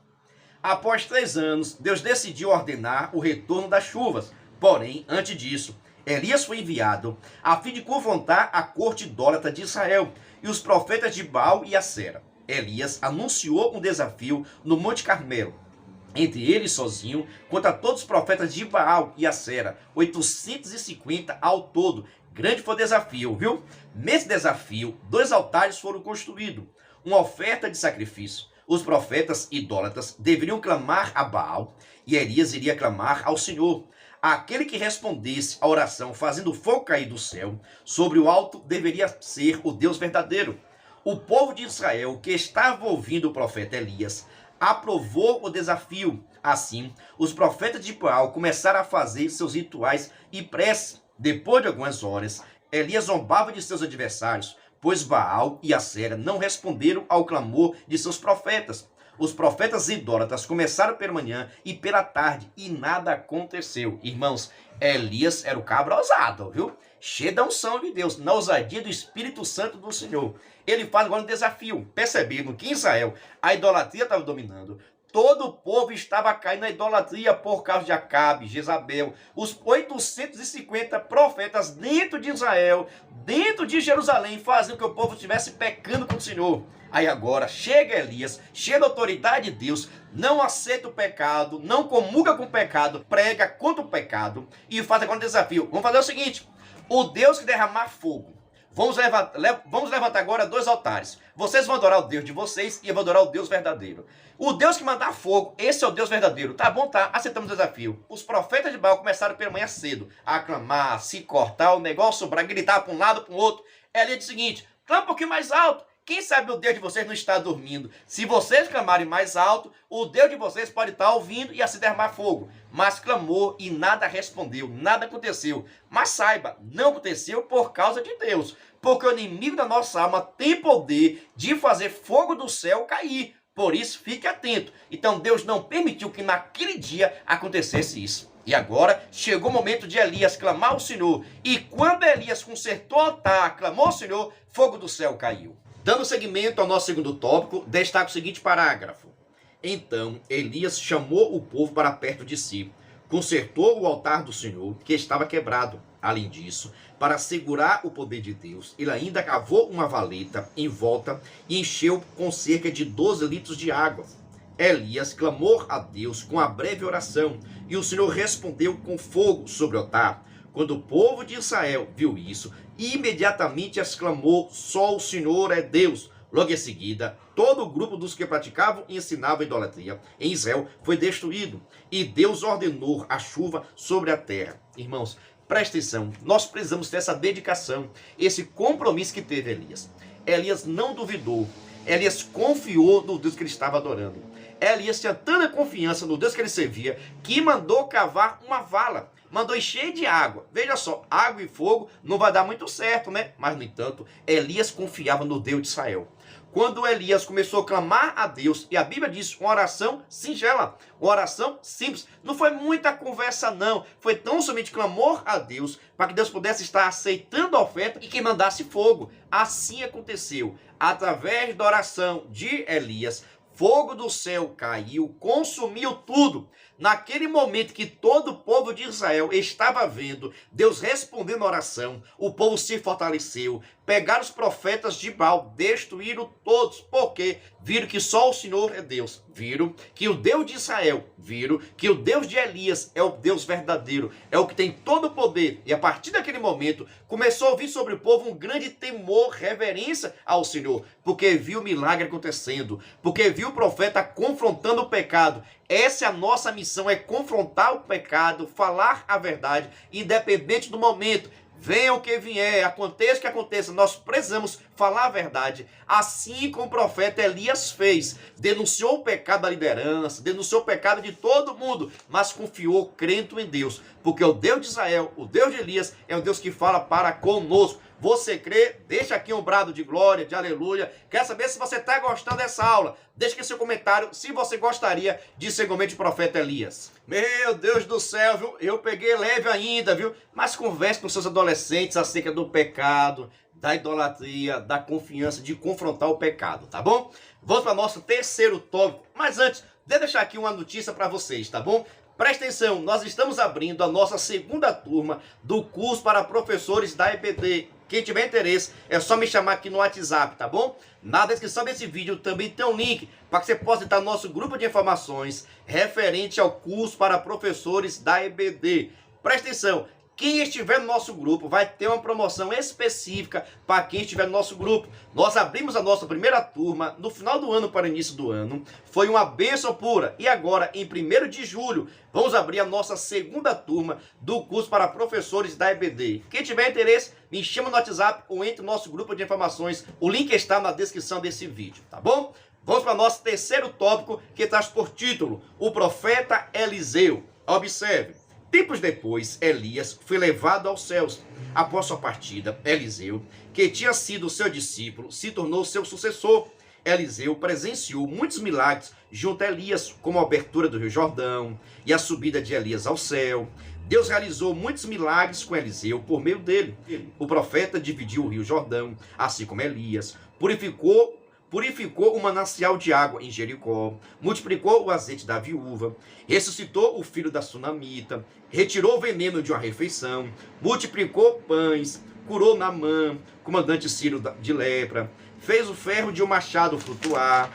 Após 3 anos, Deus decidiu ordenar o retorno das chuvas. Porém, antes disso, Elias foi enviado a fim de confrontar a corte idólatra de Israel e os profetas de Baal e Acera. Elias anunciou um desafio no Monte Carmelo, entre ele sozinho, contra todos os profetas de Baal e Acera, 850 ao todo. Grande foi o desafio, viu? Nesse desafio, 2 altares foram construídos, uma oferta de sacrifício. Os profetas idólatras deveriam clamar a Baal e Elias iria clamar ao Senhor. Aquele que respondesse à oração fazendo fogo cair do céu sobre o alto deveria ser o Deus verdadeiro. O povo de Israel, que estava ouvindo o profeta Elias, aprovou o desafio. Assim, os profetas de Baal começaram a fazer seus rituais e preces. Depois de algumas horas, Elias zombava de seus adversários, pois Baal e Acera não responderam ao clamor de seus profetas. Os profetas idólatras começaram pela manhã e pela tarde, e nada aconteceu. Irmãos, Elias era o cabra ousado, viu? Cheio da unção de Deus, na ousadia do Espírito Santo do Senhor. Ele faz agora um desafio, percebendo que em Israel a idolatria estava dominando. Todo o povo estava caindo na idolatria por causa de Acabe, Jezabel, os 850 profetas dentro de Israel, dentro de Jerusalém, fazendo que o povo estivesse pecando contra o Senhor. Aí agora chega Elias, cheio da autoridade de Deus, não aceita o pecado, não comunga com o pecado, prega contra o pecado e faz agora um desafio. Vamos fazer o seguinte, o Deus que derramar fogo, vamos levantar agora 2 altares. Vocês vão adorar o Deus de vocês e eu vou adorar o Deus verdadeiro. O Deus que mandar fogo, esse é o Deus verdadeiro. Tá bom, tá? Aceitamos o desafio. Os profetas de Baal começaram pela manhã cedo a aclamar, se cortar, o negócio, para gritar para um lado, para o outro. Elias disse o seguinte, clama um pouquinho mais alto. Quem sabe o Deus de vocês não está dormindo. Se vocês clamarem mais alto, o Deus de vocês pode estar ouvindo e assim derramar fogo. Mas clamou e nada respondeu, nada aconteceu. Mas saiba, não aconteceu por causa de Deus. Porque o inimigo da nossa alma tem poder de fazer fogo do céu cair. Por isso, fique atento. Então Deus não permitiu que naquele dia acontecesse isso. E agora chegou o momento de Elias clamar ao Senhor. E quando Elias consertou o altar, clamou ao Senhor, fogo do céu caiu. Dando seguimento ao nosso segundo tópico, destaca o seguinte parágrafo. Então Elias chamou o povo para perto de si, consertou o altar do Senhor, que estava quebrado. Além disso, para segurar o poder de Deus, ele ainda cavou uma valeta em volta e encheu com cerca de 12 litros de água. Elias clamou a Deus com a breve oração, e o Senhor respondeu com fogo sobre o altar. Quando o povo de Israel viu isso, imediatamente exclamou, só o Senhor é Deus. Logo em seguida, todo o grupo dos que praticavam e ensinavam idolatria em Israel foi destruído, e Deus ordenou a chuva sobre a terra. Irmãos, presta atenção, nós precisamos ter essa dedicação, esse compromisso que teve Elias. Elias não duvidou, Elias confiou no Deus que ele estava adorando. Elias tinha tanta confiança no Deus que ele servia, que mandou cavar uma vala. mandou encher de água. Veja só, água e fogo não vai dar muito certo, né? Mas, no entanto, Elias confiava no Deus de Israel. Quando Elias começou a clamar a Deus, e a Bíblia diz uma oração singela, uma oração simples, não foi muita conversa não, foi tão somente clamor a Deus, para que Deus pudesse estar aceitando a oferta e que mandasse fogo. Assim aconteceu, através da oração de Elias, fogo do céu caiu, consumiu tudo. Naquele momento que todo o povo de Israel estava vendo Deus respondendo a oração, o povo se fortaleceu, pegaram os profetas de Baal, destruíram todos, porque viram que só o Senhor é Deus, viram que o Deus de Israel, viram que o Deus de Elias é o Deus verdadeiro, é o que tem todo o poder. E a partir daquele momento, começou a vir sobre o povo um grande temor, reverência ao Senhor, porque viu o milagre acontecendo, porque viu o profeta confrontando o pecado. Essa é a nossa missão, é confrontar o pecado, falar a verdade, independente do momento. Venha o que vier, aconteça o que aconteça, nós precisamos falar a verdade. Assim como o profeta Elias fez, denunciou o pecado da liderança, denunciou o pecado de todo mundo, mas confiou, crendo em Deus, porque o Deus de Israel, o Deus de Elias, é um Deus que fala para conosco. Você crê? Deixa aqui um brado de glória, de aleluia. Quer saber se você está gostando dessa aula? Deixa aqui seu comentário se você gostaria de ser igualmente o profeta Elias. Meu Deus do céu, viu? Eu peguei leve ainda, viu? Mas converse com seus adolescentes acerca do pecado, da idolatria, da confiança, de confrontar o pecado, tá bom? Vamos para o nosso terceiro tópico. Mas antes, deixa eu deixar aqui uma notícia para vocês, tá bom? Presta atenção, nós estamos abrindo a nossa segunda turma do curso para professores da EBD. Quem tiver interesse, é só me chamar aqui no WhatsApp, tá bom? Na descrição desse vídeo também tem um link para que você possa entrar no nosso grupo de informações referente ao curso para professores da EBD. Presta atenção, quem estiver no nosso grupo vai ter uma promoção específica para quem estiver no nosso grupo. Nós abrimos a nossa primeira turma no final do ano para o início do ano. Foi uma bênção pura. E agora, em 1º de julho, vamos abrir a nossa segunda turma do curso para professores da EBD. Quem tiver interesse, me chama no WhatsApp ou entre no nosso grupo de informações. O link está na descrição desse vídeo, tá bom? Vamos para o nosso terceiro tópico, que traz por título o profeta Eliseu. Observe. Tempos depois, Elias foi levado aos céus. Após sua partida, Eliseu, que tinha sido seu discípulo, se tornou seu sucessor. Eliseu presenciou muitos milagres junto a Elias, como a abertura do Rio Jordão e a subida de Elias ao céu. Deus realizou muitos milagres com Eliseu por meio dele. O profeta dividiu o Rio Jordão, assim como Elias, purificou o manancial de água em Jericó, multiplicou o azeite da viúva, ressuscitou o filho da sunamita, retirou o veneno de uma refeição, multiplicou pães, curou Naamã, comandante sírio de lepra, fez o ferro de um machado flutuar,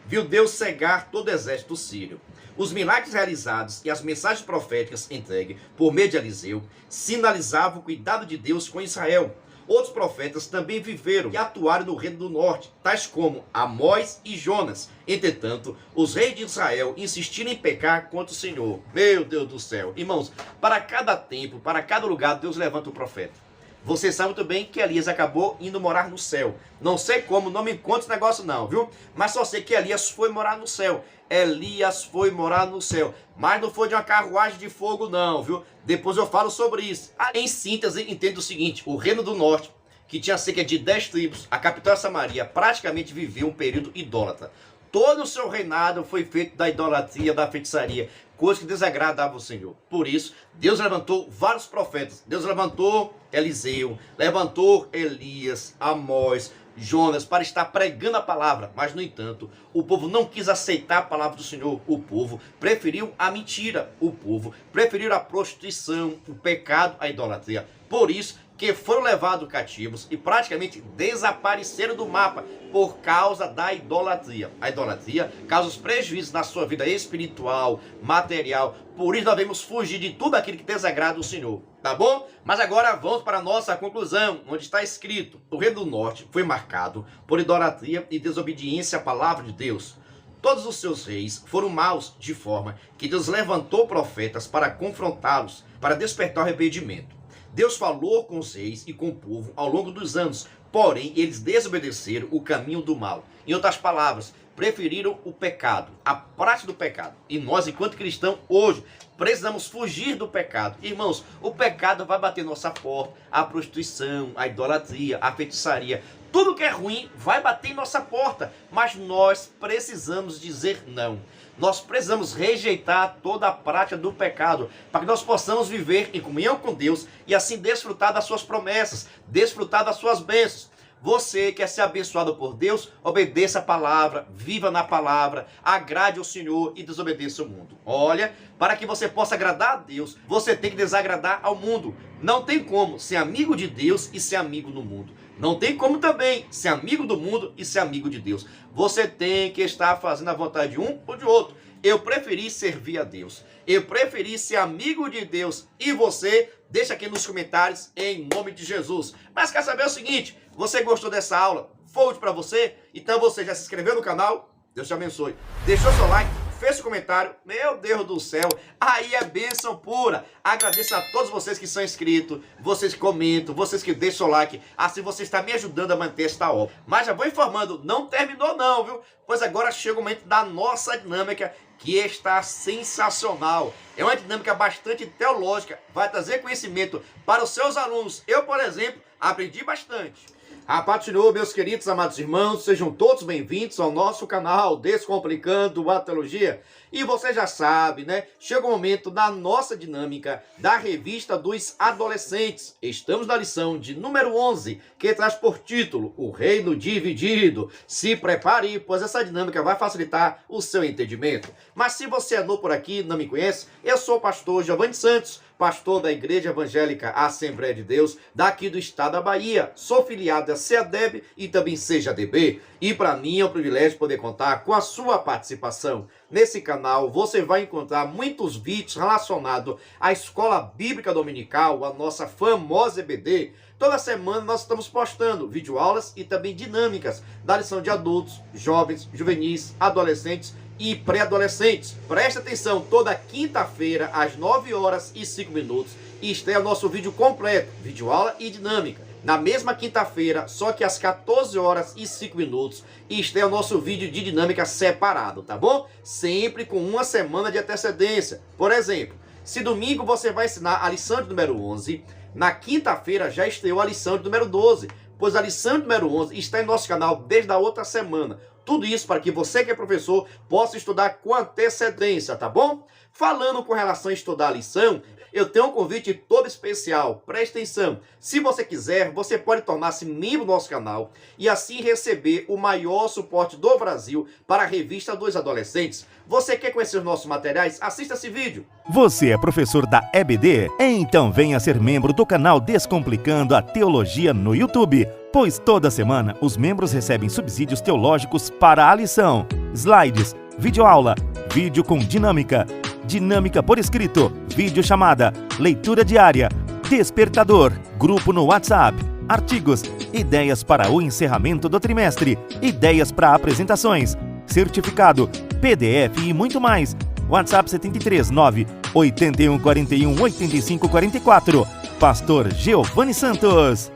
viu Deus cegar todo o exército sírio. Os milagres realizados e as mensagens proféticas entregues por meio de Eliseu sinalizavam o cuidado de Deus com Israel. Outros profetas também viveram e atuaram no reino do norte, tais como Amós e Jonas. Entretanto, os reis de Israel insistiram em pecar contra o Senhor. Meu Deus do céu. Irmãos, para cada tempo, para cada lugar, Deus levanta um profeta. Você sabe muito bem que Elias acabou indo morar no céu. Não sei como, não me conta esse negócio não, viu? Mas só sei que Elias foi morar no céu. Elias foi morar no céu. Mas não foi de uma carruagem de fogo não, viu? Depois eu falo sobre isso. Em síntese, entenda o seguinte. O reino do norte, que tinha cerca de 10 tribos, a capital Samaria, praticamente viveu um período idólatra. Todo o seu reinado foi feito da idolatria, da feitiçaria, coisa que desagradava o Senhor. Por isso, Deus levantou vários profetas. Deus levantou Eliseu, levantou Elias, Amós, Jonas, para estar pregando a palavra. Mas, no entanto, o povo não quis aceitar a palavra do Senhor. O povo preferiu a mentira. O povo preferiu a prostituição, o pecado, a idolatria. Por isso que foram levados cativos e praticamente desapareceram do mapa por causa da idolatria. A idolatria causa os prejuízos na sua vida espiritual, material. Por isso nós devemos fugir de tudo aquilo que desagrada o Senhor. Tá bom? Mas agora vamos para a nossa conclusão, onde está escrito: o reino do norte foi marcado por idolatria e desobediência à palavra de Deus. Todos os seus reis foram maus, de forma que Deus levantou profetas para confrontá-los, para despertar o arrependimento. Deus falou com os reis e com o povo ao longo dos anos, porém eles desobedeceram o caminho do mal. Em outras palavras, preferiram o pecado, a prática do pecado. E nós, enquanto cristãos, hoje, precisamos fugir do pecado. Irmãos, o pecado vai bater nossa porta, a prostituição, a idolatria, a feitiçaria, tudo que é ruim vai bater em nossa porta, mas nós precisamos dizer não. Nós precisamos rejeitar toda a prática do pecado, para que nós possamos viver em comunhão com Deus e assim desfrutar das suas promessas, desfrutar das suas bênçãos. Você quer ser abençoado por Deus? Obedeça a palavra, viva na palavra, agrade ao Senhor e desobedeça o mundo. Olha, para que você possa agradar a Deus, você tem que desagradar ao mundo. Não tem como ser amigo de Deus e ser amigo do mundo. Não tem como também ser amigo do mundo e ser amigo de Deus. Você tem que estar fazendo a vontade de um ou de outro. Eu preferi servir a Deus. Eu preferi ser amigo de Deus. E você, deixa aqui nos comentários, em nome de Jesus. Mas quer saber o seguinte, você gostou dessa aula? Foi útil para você? Então você já se inscreveu no canal? Deus te abençoe. Deixou seu like? Fez seu comentário? Meu Deus do céu, aí é bênção pura. Agradeço a todos vocês que são inscritos, vocês que comentam, vocês que deixam o like. Assim você está me ajudando a manter esta obra. Mas já vou informando, não terminou não, viu? Pois agora chega o momento da nossa dinâmica, que está sensacional. É uma dinâmica bastante teológica, vai trazer conhecimento para os seus alunos. Eu, por exemplo, aprendi bastante. A paz do Senhor, meus queridos amados irmãos, sejam todos bem-vindos ao nosso canal Descomplicando a Teologia. E você já sabe, né? Chega o momento da nossa dinâmica da revista dos adolescentes. Estamos na lição de número 11, que traz por título O Reino Dividido. Se prepare, pois essa dinâmica vai facilitar o seu entendimento. Mas se você é novo por aqui, não me conhece, eu sou o pastor Giovanni Santos, pastor da Igreja Evangélica Assembleia de Deus, daqui do estado da Bahia. Sou filiado a CEADEB e também CEJADB. E para mim é um privilégio poder contar com a sua participação. Nesse canal você vai encontrar muitos vídeos relacionados à Escola Bíblica Dominical, a nossa famosa EBD. Toda semana nós estamos postando videoaulas e também dinâmicas da lição de adultos, jovens, juvenis, adolescentes e pré-adolescentes. Preste atenção, toda quinta-feira às 9h05 estreia o nosso vídeo completo, videoaula e dinâmica. Na mesma quinta-feira, só que às 14h05, estreia o nosso vídeo de dinâmica separado, tá bom? Sempre com uma semana de antecedência. Por exemplo, se domingo você vai ensinar a lição de número 11, na quinta-feira já estreou a lição de número 12, pois a lição de número 11 está em nosso canal desde a outra semana. Tudo isso para que você que é professor possa estudar com antecedência, tá bom? Falando com relação a estudar a lição, eu tenho um convite todo especial, preste atenção. Se você quiser, você pode tornar-se membro do nosso canal e assim receber o maior suporte do Brasil para a revista dos adolescentes. Você quer conhecer os nossos materiais? Assista esse vídeo. Você é professor da EBD? Então venha ser membro do canal Descomplicando a Teologia no YouTube, pois toda semana os membros recebem subsídios teológicos para a lição, slides, videoaula, vídeo com dinâmica, dinâmica por escrito, videochamada, leitura diária, despertador, grupo no WhatsApp, artigos, ideias para o encerramento do trimestre, ideias para apresentações, certificado, PDF e muito mais. WhatsApp 73 9 81 41 85 44. Pastor Giovanni Santos.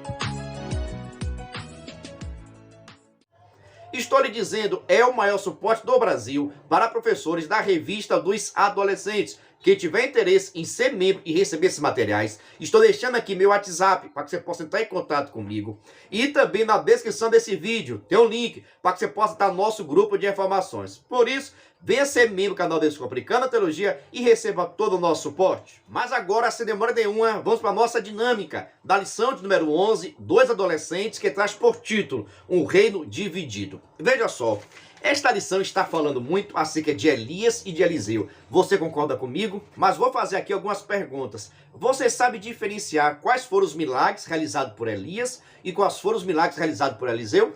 Estou lhe dizendo, é o maior suporte do Brasil para professores da revista dos adolescentes. Quem tiver interesse em ser membro e receber esses materiais, estou deixando aqui meu WhatsApp para que você possa entrar em contato comigo. E também na descrição desse vídeo tem um link para que você possa estar no nosso grupo de informações. Por isso, venha ser membro do canal Descomplicando a Teologia e receba todo o nosso suporte. Mas agora, sem demora nenhuma, vamos para a nossa dinâmica da lição de número 11, dois adolescentes, que traz por título Um Reino Dividido. Veja só. Esta lição está falando muito acerca de Elias e de Eliseu. Você concorda comigo? Mas vou fazer aqui algumas perguntas. Você sabe diferenciar quais foram os milagres realizados por Elias e quais foram os milagres realizados por Eliseu?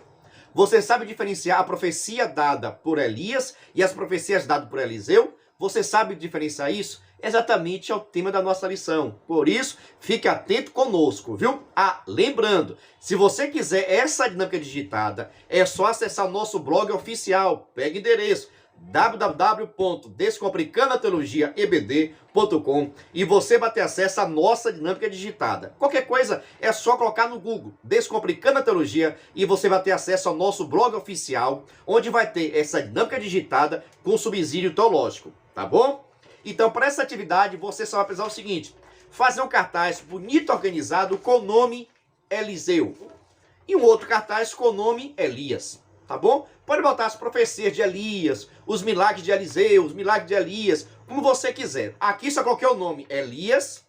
Você sabe diferenciar a profecia dada por Elias e as profecias dadas por Eliseu? Você sabe diferenciar isso? Exatamente é o tema da nossa lição. Por isso, fique atento conosco, viu? Lembrando, se você quiser essa dinâmica digitada, é só acessar o nosso blog oficial. Pega o endereço www.descomplicandoateologiaebd.com e você vai ter acesso à nossa dinâmica digitada. Qualquer coisa é só colocar no Google Descomplicando a Teologia e você vai ter acesso ao nosso blog oficial, onde vai ter essa dinâmica digitada com subsídio teológico, tá bom? Então, para essa atividade, você só vai precisar o seguinte: fazer um cartaz bonito organizado com o nome Eliseu e um outro cartaz com o nome Elias, tá bom? Pode botar as profecias de Elias, os milagres de Eliseu, os milagres de Elias, como você quiser. Aqui só coloquei o nome Elias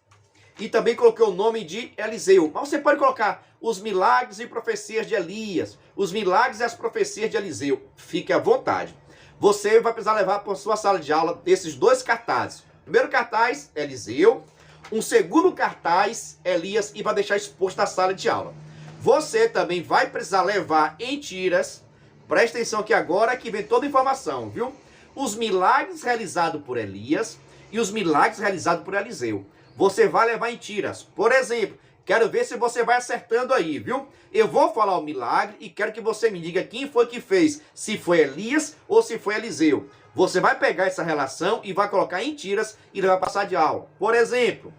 e também coloquei o nome de Eliseu. Mas você pode colocar os milagres e profecias de Elias, os milagres e as profecias de Eliseu. Fique à vontade. Você vai precisar levar para a sua sala de aula esses dois cartazes. Primeiro cartaz, Eliseu. Um segundo cartaz, Elias, e vai deixar exposto na sala de aula. Você também vai precisar levar em tiras. Presta atenção aqui agora que vem toda a informação, viu? Os milagres realizados por Elias e os milagres realizados por Eliseu. Você vai levar em tiras. Por exemplo, quero ver se você vai acertando aí, viu? Eu vou falar o milagre e quero que você me diga quem foi que fez. Se foi Elias ou se foi Eliseu. Você vai pegar essa relação e vai colocar em tiras e vai passar de aula. Por exemplo,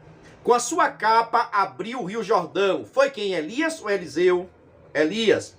com a sua capa abriu o Rio Jordão. Foi quem? Elias ou Eliseu? Elias.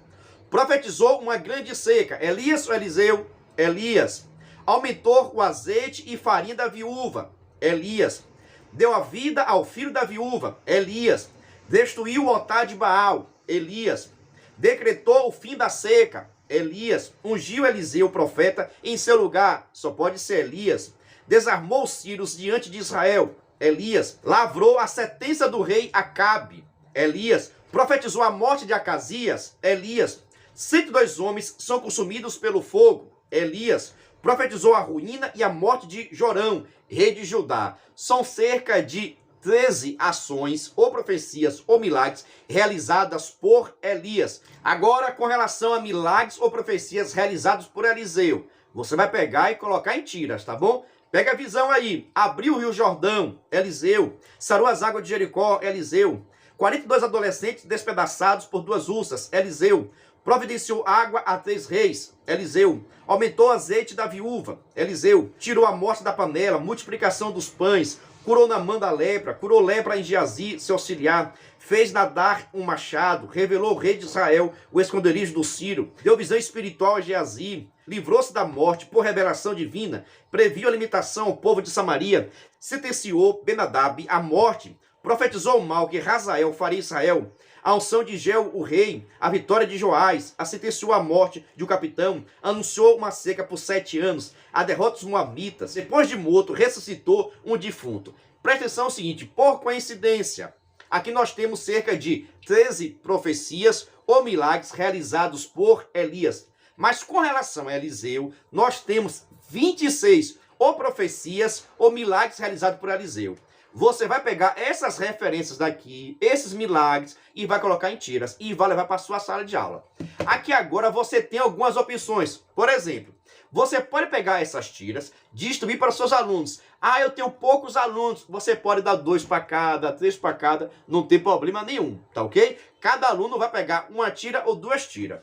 Profetizou uma grande seca. Elias ou Eliseu? Elias. Aumentou o azeite e farinha da viúva. Elias. Deu a vida ao filho da viúva. Elias. Destruiu o altar de Baal. Elias. Decretou o fim da seca. Elias. Ungiu Eliseu, profeta, em seu lugar. Só pode ser Elias. Desarmou os sírios diante de Israel. Elias. Lavrou a sentença do rei Acabe. Elias. Profetizou a morte de Acasias. Elias. 102 homens são consumidos pelo fogo. Elias. Profetizou a ruína e a morte de Jorão, rei de Judá. São cerca de 13 ações ou profecias ou milagres realizadas por Elias. Agora, com relação a milagres ou profecias realizados por Eliseu, você vai pegar e colocar em tiras, tá bom? Pega a visão aí. Abriu o Rio Jordão, Eliseu. Sarou as águas de Jericó, Eliseu. 42 adolescentes despedaçados por 2 ursas, Eliseu. Providenciou água a 3 reis, Eliseu. Aumentou o azeite da viúva, Eliseu. Tirou a morte da panela, multiplicação dos pães. Curou Naamã da lepra, curou lepra em Geazi, seu auxiliar. Fez nadar um machado, revelou o rei de Israel o esconderijo do Ciro. Deu visão espiritual a Geazi. Livrou-se da morte por revelação divina. Previu a limitação ao povo de Samaria. Sentenciou Ben-Hadad a morte. Profetizou o mal que Razael faria a Israel. A unção de Geu, o rei, a vitória de Joás, sentenciou a morte de um capitão, anunciou uma seca por 7 anos, a derrota dos moabitas, depois de morto, ressuscitou um defunto. Presta atenção ao seguinte, por coincidência, aqui nós temos cerca de 13 profecias ou milagres realizados por Elias. Mas com relação a Eliseu, nós temos 26 ou profecias ou milagres realizados por Eliseu. Você vai pegar essas referências daqui, esses milagres, e vai colocar em tiras e vai levar para a sua sala de aula. Aqui agora você tem algumas opções. Por exemplo, você pode pegar essas tiras, distribuir para os seus alunos. Ah, eu tenho poucos alunos. Você pode dar 2 para cada, 3 para cada, não tem problema nenhum, tá ok? Cada aluno vai pegar uma tira ou 2 tiras.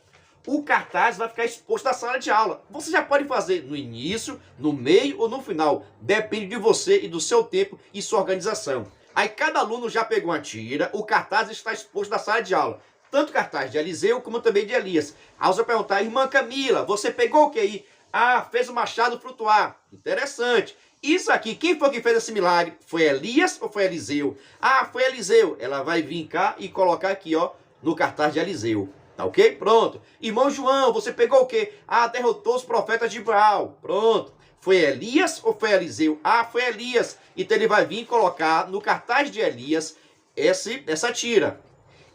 O cartaz vai ficar exposto na sala de aula. Você já pode fazer no início, no meio ou no final. Depende de você e do seu tempo e sua organização. Aí cada aluno já pegou uma tira, o cartaz está exposto na sala de aula. Tanto cartaz de Eliseu como também de Elias. Aí você vai perguntar, irmã Camila, você pegou o que aí? Ah, fez o machado flutuar. Interessante. Isso aqui, quem foi que fez esse milagre? Foi Elias ou foi Eliseu? Ah, foi Eliseu. Ela vai vir cá e colocar aqui, ó, no cartaz de Eliseu. Tá ok? Pronto. Irmão João, você pegou o quê? Ah, derrotou os profetas de Baal. Pronto. Foi Elias ou foi Eliseu? Ah, foi Elias. Então ele vai vir colocar no cartaz de Elias essa tira.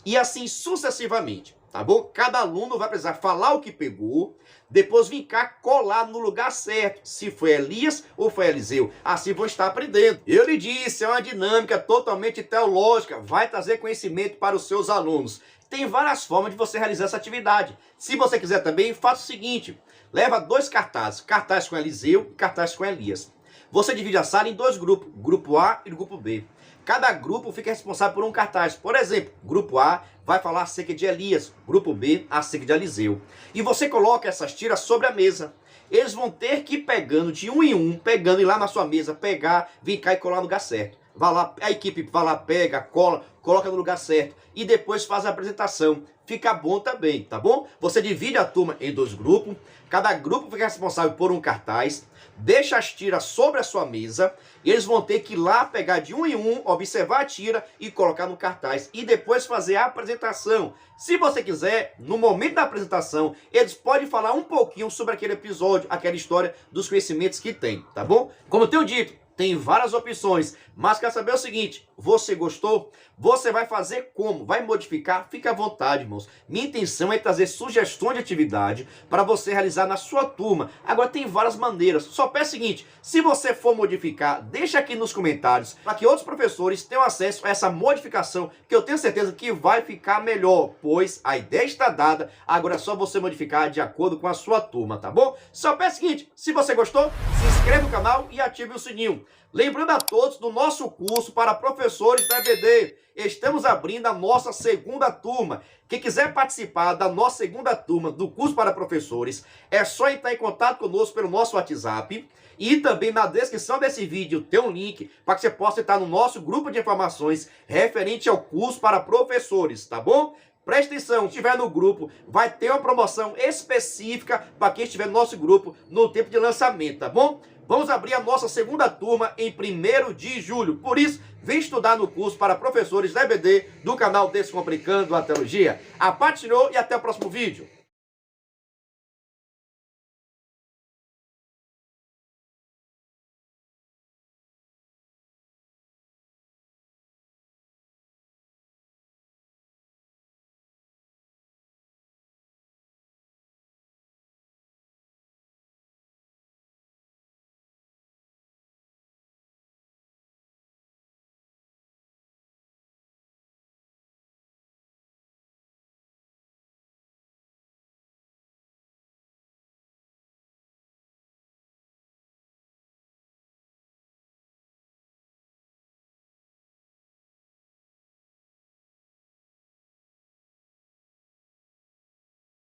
E assim sucessivamente. Tá bom? Cada aluno vai precisar falar o que pegou, depois vir cá colar no lugar certo, se foi Elias ou foi Eliseu. Assim vão estar aprendendo. Eu lhe disse, é uma dinâmica totalmente teológica, vai trazer conhecimento para os seus alunos. Tem várias formas de você realizar essa atividade. Se você quiser também, faça o seguinte, leva 2 cartazes, cartaz com Eliseu e cartaz com Elias. Você divide a sala em 2 grupos, grupo A e grupo B. Cada grupo fica responsável por um cartaz. Por exemplo, grupo A vai falar acerca de Elias, grupo B acerca de Eliseu. E você coloca essas tiras sobre a mesa. eles vão ter que ir pegando de um em um, pegando e lá na sua mesa, pegar, vir cá e colar no lugar certo. Vai lá, a equipe vai lá, pega, cola, coloca no lugar certo e depois faz a apresentação. Fica bom também, tá bom? Você divide a turma em 2 grupos, cada grupo fica responsável por um cartaz, deixa as tiras sobre a sua mesa e eles vão ter que ir lá pegar de um em um, observar a tira e colocar no cartaz e depois fazer a apresentação. Se você quiser, no momento da apresentação, eles podem falar um pouquinho sobre aquele episódio, aquela história dos conhecimentos que tem, tá bom? Como eu tenho dito, tem várias opções, mas quer saber o seguinte, você gostou? Você vai fazer como? Vai modificar? Fica à vontade, irmãos. Minha intenção é trazer sugestões de atividade para você realizar na sua turma. Agora tem várias maneiras, só peço o seguinte, se você for modificar, deixa aqui nos comentários para que outros professores tenham acesso a essa modificação, que eu tenho certeza que vai ficar melhor, pois a ideia está dada, agora é só você modificar de acordo com a sua turma, tá bom? Só peço o seguinte, se você gostou, se inscreve no canal e ative o sininho. Lembrando a todos do nosso curso para professores da EBD, estamos abrindo a nossa 2ª turma. Quem quiser participar da nossa 2ª turma do curso para professores, é só entrar em contato conosco pelo nosso WhatsApp. E também na descrição desse vídeo tem um link para que você possa entrar no nosso grupo de informações referente ao curso para professores, tá bom? Preste atenção, se estiver no grupo, vai ter uma promoção específica para quem estiver no nosso grupo no tempo de lançamento, tá bom? Vamos abrir a nossa 2ª turma em 1º de julho. Por isso, vem estudar no curso para professores da EBD do canal Descomplicando a Teologia. A paz do Senhor e até o próximo vídeo.